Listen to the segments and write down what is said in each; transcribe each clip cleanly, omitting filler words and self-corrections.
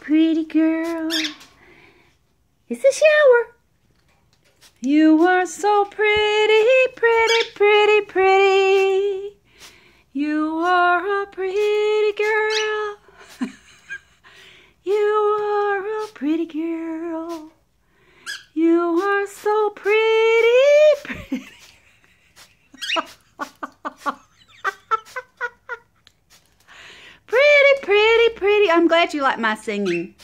pretty girl. It's a shower. You are so pretty, pretty, pretty, pretty. You are a pretty girl. You are a pretty girl. You are so pretty, pretty. Pretty, pretty, pretty. I'm glad you like my singing.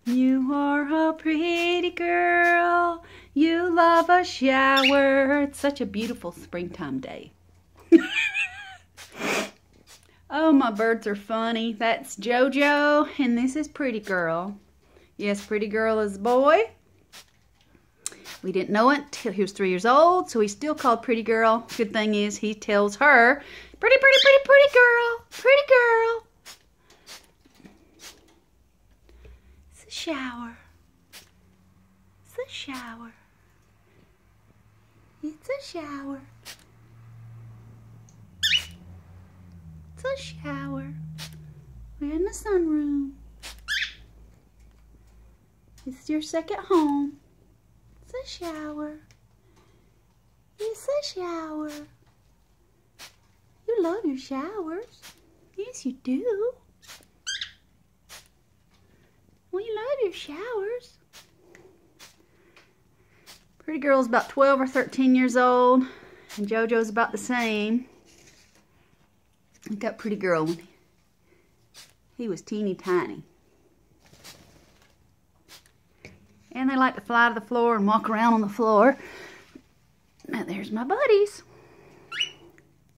You are a pretty girl. You love a shower. It's such a beautiful springtime day. Oh, my birds are funny. That's JoJo, and this is Pretty Girl. Yes, Pretty Girl is a boy. We didn't know it till he was 3 years old, so he's still called Pretty Girl. Good thing is he tells her, pretty, pretty, pretty, pretty girl, pretty girl. It's a shower. It's a shower. It's a shower. It's a shower. We're in the sunroom. It's your second home. It's a shower. It's a shower. You love your showers. Yes, you do. Well, you love your showers. Pretty Girl's about 12 or 13 years old, and JoJo's about the same. Look at Pretty Girl when he was teeny tiny. And they like to fly to the floor and walk around on the floor. Now there's my buddies.